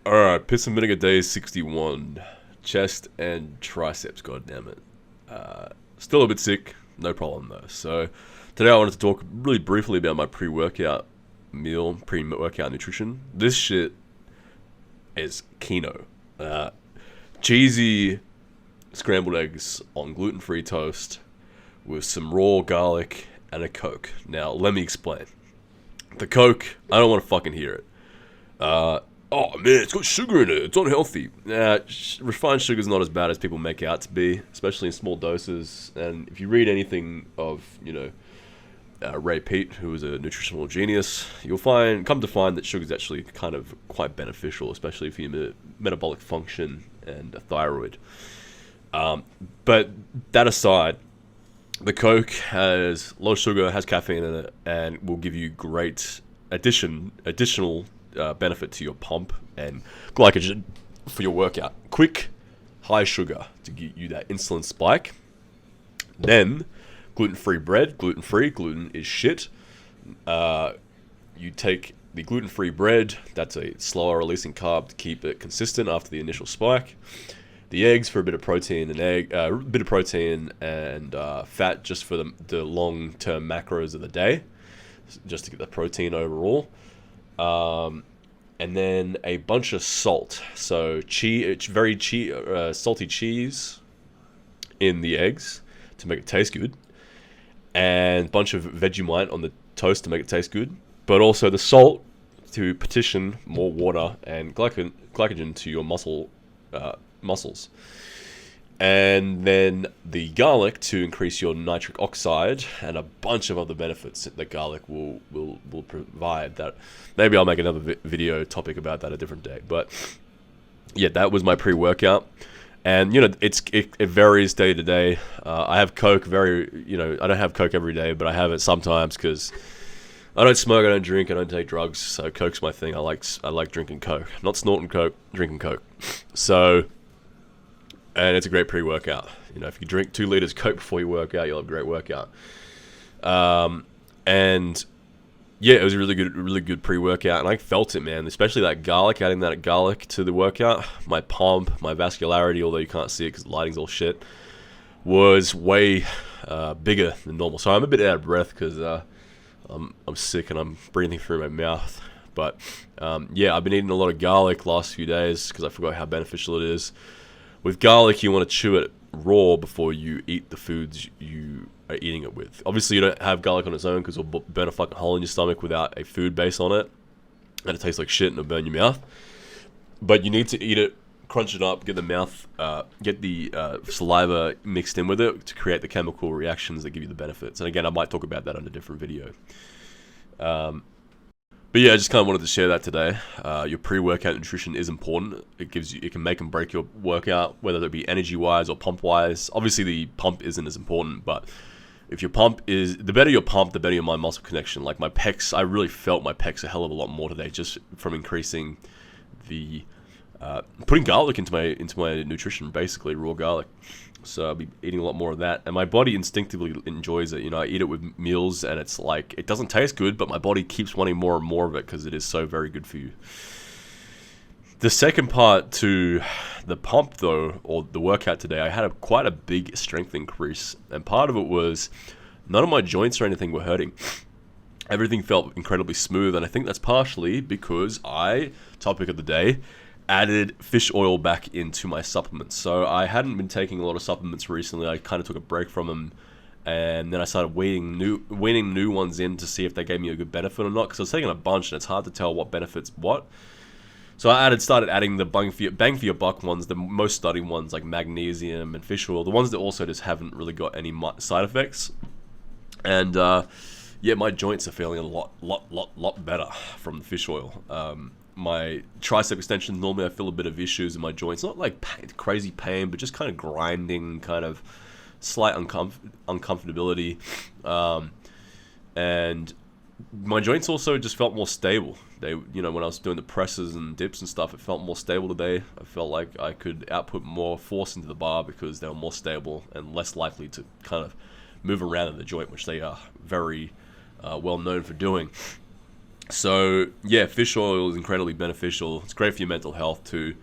Alright, piss and vinegar day 61. Chest and triceps, god damn it. Still a bit sick, no problem though. So, today I wanted to talk really briefly about my pre-workout meal, pre-workout nutrition. This shit is Kino. Cheesy scrambled eggs on gluten-free toast with some raw garlic and a Coke. Now, let me explain. The Coke, I don't want to fucking hear it. Oh man, it's got sugar in it. It's unhealthy. Refined sugar is not as bad as people make out to be, especially in small doses. And if you read anything of, Ray Peat, who is a nutritional genius, you'll come to find that sugar is actually kind of quite beneficial, especially for your metabolic function and a thyroid. But that aside, the Coke has low sugar, has caffeine in it, and will give you great additional benefit to your pump and glycogen for your workout. Quick, high sugar to give you that insulin spike. Then, gluten-free bread. Gluten is shit. You take the gluten-free bread, that's a slower releasing carb to keep it consistent after the initial spike. The eggs for a bit of protein and fat just for the long-term macros of the day, just to get the protein overall. And then a bunch of salt. So salty cheese in the eggs to make it taste good, and a bunch of Vegemite on the toast to make it taste good. But also the salt to petition more water and glycogen to your muscles. And then the garlic to increase your nitric oxide and a bunch of other benefits that garlic will provide. That maybe I'll make another video topic about that a different day. But yeah, that was my pre-workout. And it varies day to day. I have Coke I don't have Coke every day, but I have it sometimes because I don't smoke, I don't drink, I don't take drugs. So Coke's my thing. I like drinking Coke, not snorting Coke, drinking Coke. So. And it's a great pre-workout. If you drink 2 liters Coke before you work out, you'll have a great workout. And yeah, it was a really good pre-workout, and I felt it, man. Especially that garlic, adding that garlic to the workout. My pump, my vascularity, although you can't see it because the lighting's all shit, was way bigger than normal. So I'm a bit out of breath because I'm sick and I'm breathing through my mouth. But yeah, I've been eating a lot of garlic last few days because I forgot how beneficial it is. With garlic, you want to chew it raw before you eat the foods you are eating it with. Obviously, you don't have garlic on its own because it'll burn a fucking hole in your stomach without a food base on it. And it tastes like shit and it'll burn your mouth. But you need to eat it, crunch it up, get the saliva mixed in with it to create the chemical reactions that give you the benefits. And again, I might talk about that on a different video. But yeah, I just kind of wanted to share that today. Your pre-workout nutrition is important. It can make and break your workout, whether it be energy-wise or pump-wise. Obviously, the pump isn't as important, but if your pump is, the better your pump, the better your mind-muscle connection. Like my pecs, I really felt my pecs a hell of a lot more today, just from increasing putting garlic into my nutrition, basically raw garlic. So I'll be eating a lot more of that, and my body instinctively enjoys it. I eat it with meals, and it's like it doesn't taste good, but my body keeps wanting more and more of it because it is so very good for you. The second part to the pump, though, or the workout today, I had quite a big strength increase, and part of it was none of my joints or anything were hurting. Everything felt incredibly smooth, and I think that's partially because topic of the day, added fish oil back into my supplements. So I hadn't been taking a lot of supplements recently. I kind of took a break from them, and then I started weaning new ones in to see if they gave me a good benefit or not, because I was taking a bunch and it's hard to tell what benefits what. So I started adding the bang for your buck ones, the most studied ones like magnesium and fish oil, the ones that also just haven't really got any side effects. And yeah, my joints are feeling a lot better from the fish oil. My tricep extensions, normally I feel a bit of issues in my joints, not like crazy pain, but just kind of grinding, kind of slight uncomfortability. And my joints also just felt more stable. They, when I was doing the presses and dips and stuff, it felt more stable today. I felt like I could output more force into the bar because they were more stable and less likely to kind of move around in the joint, which they are very well known for doing. So yeah, fish oil is incredibly beneficial. It's great for your mental health too.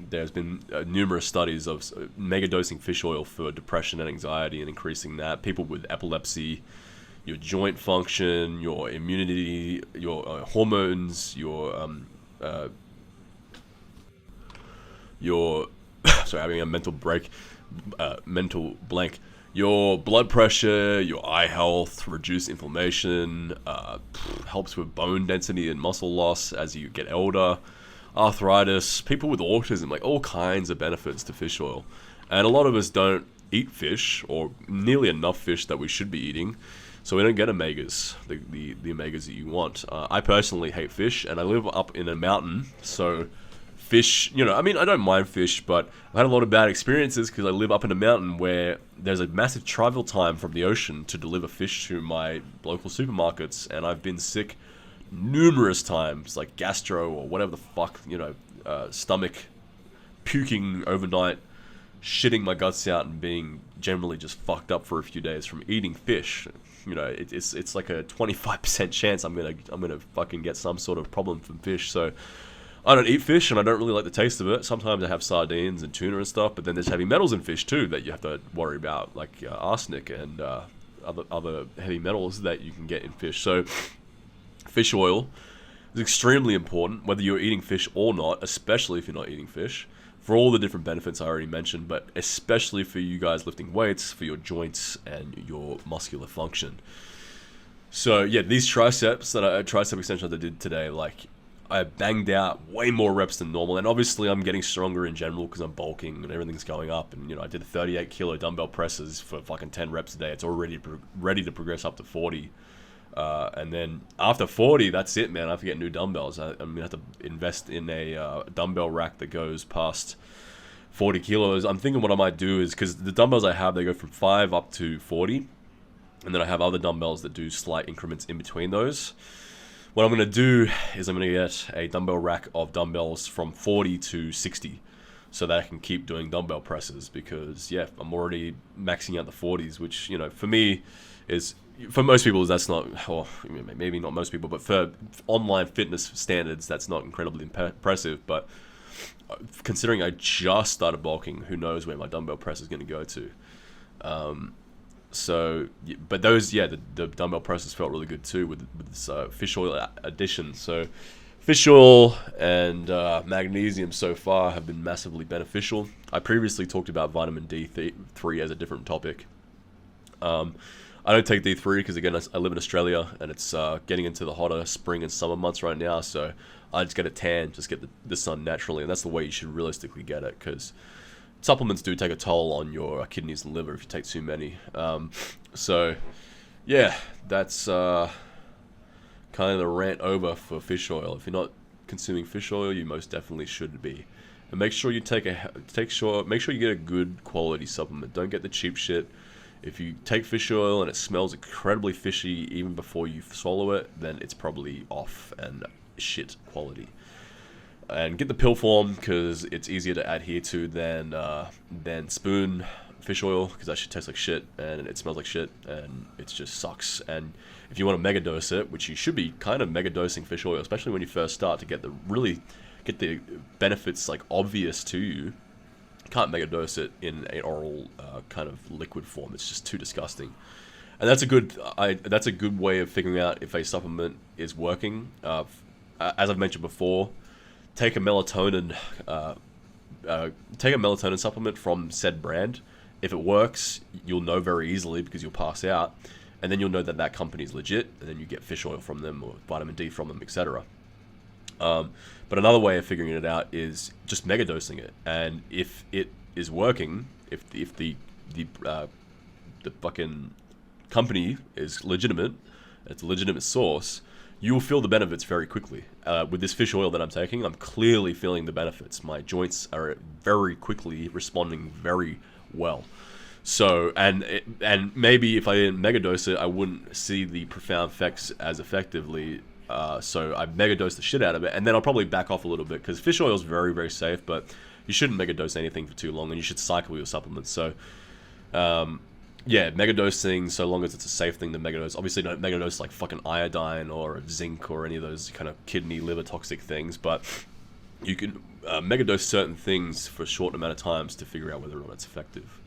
There's been numerous studies of mega dosing fish oil for depression and anxiety and increasing that. People with epilepsy, your joint function, your immunity, your hormones, uh, your sorry, having a mental blank. Your blood pressure, your eye health, reduce inflammation, helps with bone density and muscle loss as you get older, arthritis, people with autism, like all kinds of benefits to fish oil. And a lot of us don't eat fish or nearly enough fish that we should be eating, so we don't get omegas, the omegas that you want. I personally hate fish, and I live up in a mountain, so fish, I mean, I don't mind fish, but I've had a lot of bad experiences because I live up in a mountain where there's a massive travel time from the ocean to deliver fish to my local supermarkets, and I've been sick numerous times, like gastro or whatever the fuck, stomach, puking overnight, shitting my guts out, and being generally just fucked up for a few days from eating fish. It's like a 25% chance I'm gonna fucking get some sort of problem from fish. So I don't eat fish, and I don't really like the taste of it. Sometimes I have sardines and tuna and stuff, but then there's heavy metals in fish too that you have to worry about, like arsenic and other heavy metals that you can get in fish. So fish oil is extremely important, whether you're eating fish or not, especially if you're not eating fish, for all the different benefits I already mentioned, but especially for you guys lifting weights, for your joints and your muscular function. So yeah, these tricep extensions I did today, like, I banged out way more reps than normal, and obviously I'm getting stronger in general because I'm bulking and everything's going up. And I did 38 kilo dumbbell presses for fucking 10 reps a day. It's already ready to progress up to 40, and then after 40, that's it, man. I have to get new dumbbells. I'm gonna have to invest in a dumbbell rack that goes past 40 kilos. I'm thinking what I might do is, because the dumbbells I have, they go from 5 up to 40, and then I have other dumbbells that do slight increments in between those. What I'm going to do is I'm going to get a dumbbell rack of dumbbells from 40 to 60 so that I can keep doing dumbbell presses, because, yeah, I'm already maxing out the 40s, which, for me is, for most people, that's not, or maybe not most people, but for online fitness standards, that's not incredibly impressive. But considering I just started bulking, who knows where my dumbbell press is going to go to. So, but those, the dumbbell presses felt really good too with this fish oil addition. So, fish oil and magnesium so far have been massively beneficial. I previously talked about vitamin D3 as a different topic. I don't take D3 because, again, I live in Australia and it's getting into the hotter spring and summer months right now. So, I just get a tan, just get the sun naturally, and that's the way you should realistically get it, because supplements do take a toll on your kidneys and liver if you take too many. So, yeah, that's kind of the rant over for fish oil. If you're not consuming fish oil, you most definitely should be. And make sure you make sure you get a good quality supplement. Don't get the cheap shit. If you take fish oil and it smells incredibly fishy even before you swallow it, then it's probably off and shit quality. And get the pill form, because it's easier to adhere to than spoon fish oil, because that shit tastes like shit and it smells like shit and it just sucks. And if you want to mega dose it, which you should be kind of mega dosing fish oil, especially when you first start, to get the benefits like obvious to you, you can't mega dose it in an oral kind of liquid form. It's just too disgusting. And that's a good way of figuring out if a supplement is working. As I've mentioned before, take a melatonin supplement from said brand. If it works, you'll know very easily because you'll pass out, and then you'll know that company is legit, and then you get fish oil from them or vitamin D from them, etc. But another way of figuring it out is just mega dosing it, and if it is working, if the fucking company is legitimate, it's a legitimate source, you will feel the benefits very quickly. With this fish oil that I'm taking, I'm clearly feeling the benefits. My joints are very quickly responding very well. So, and maybe if I didn't megadose it, I wouldn't see the profound effects as effectively. So I megadose the shit out of it, and then I'll probably back off a little bit, because fish oil is very, very safe, but you shouldn't megadose anything for too long, and you should cycle your supplements. So, Yeah, megadosing, so long as it's a safe thing to megadose. Obviously, don't megadose like fucking iodine or zinc or any of those kind of kidney, liver toxic things, but you can megadose certain things for a short amount of times to figure out whether or not it's effective.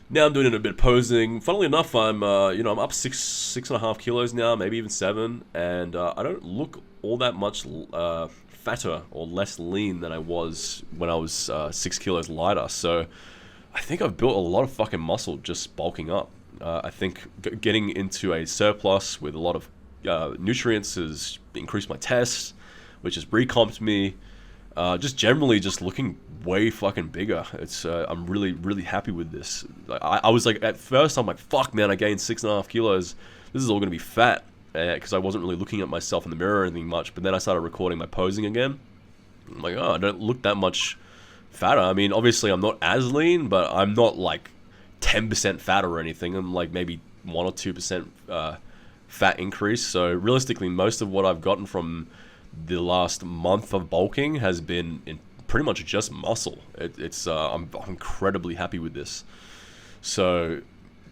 Now I'm doing a bit of posing. Funnily enough, I'm I'm up 6.5 kilos now, maybe even 7, and I don't look all that much fatter or less lean than I was when I was 6 kilos lighter. So I think I've built a lot of fucking muscle just bulking up. I think getting into a surplus with a lot of nutrients has increased my tests, which has recomped me. Just generally just looking way fucking bigger. It's I'm really, really happy with this. I was like, at first I'm like, fuck man, I gained 6.5 kilos. This is all going to be fat, because I wasn't really looking at myself in the mirror or anything much. But then I started recording my posing again. I'm like, oh, I don't look that much fatter. I mean, obviously I'm not as lean, but I'm not like 10% fatter or anything. I'm like maybe 1 or 2% fat increase. So realistically, most of what I've gotten from the last month of bulking has been in pretty much just muscle. I'm incredibly happy with this. So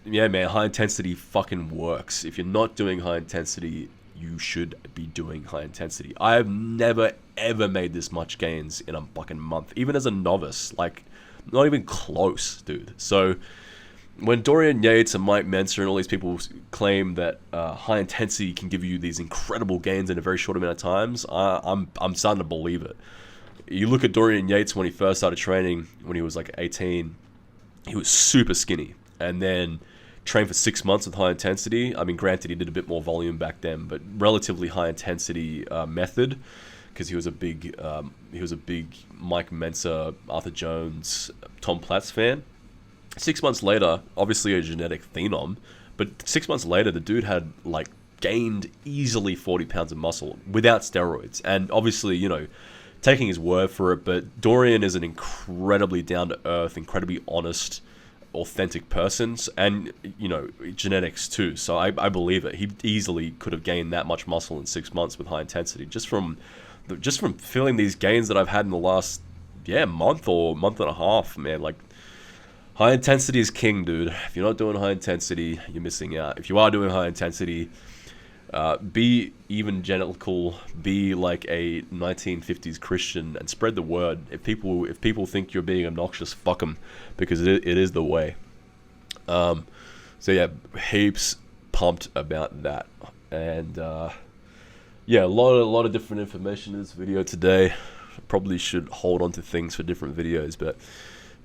yeah, man, high intensity fucking works. If you're not doing high intensity, you should be doing high intensity. I have never ever made this much gains in a fucking month, even as a novice. Like, not even close, dude. So when Dorian Yates and Mike Mensa and all these people claim that high intensity can give you these incredible gains in a very short amount of times, I'm starting to believe it. You look at Dorian Yates when he first started training, when he was like 18, he was super skinny, and then trained for 6 months with high intensity. I mean, granted, he did a bit more volume back then, but relatively high intensity method, because he was a big Mike Mensa, Arthur Jones, Tom Platz fan. 6 months later, obviously a genetic phenom, but 6 months later, the dude had like gained easily 40 pounds of muscle without steroids. And obviously, taking his word for it, but Dorian is an incredibly down-to-earth, incredibly honest, authentic person, and genetics too. So I believe it. He easily could have gained that much muscle in 6 months with high intensity, just from feeling these gains that I've had in the last month or month and a half, man. Like, high intensity is king, dude. If you're not doing high intensity, you're missing out. If you are doing high intensity, be evangelical, be like a 1950s Christian, and spread the word. If people think you're being obnoxious, fuck them, because it is the way. So yeah, heaps pumped about that, and a lot of different information in this video today. Probably should hold on to things for different videos, but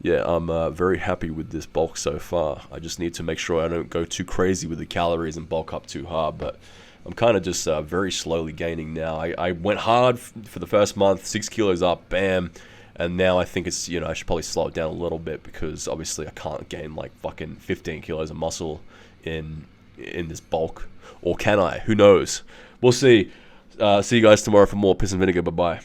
yeah, I'm very happy with this bulk so far. I just need to make sure I don't go too crazy with the calories and bulk up too hard, but I'm kind of just very slowly gaining now. I went hard for the first month, 6 kilos up, bam, and now I think it's, I should probably slow it down a little bit, because obviously I can't gain like fucking 15 kilos of muscle in this bulk. Or can I? Who knows? We'll see. See you guys tomorrow for more Piss and Vinegar. Bye-bye.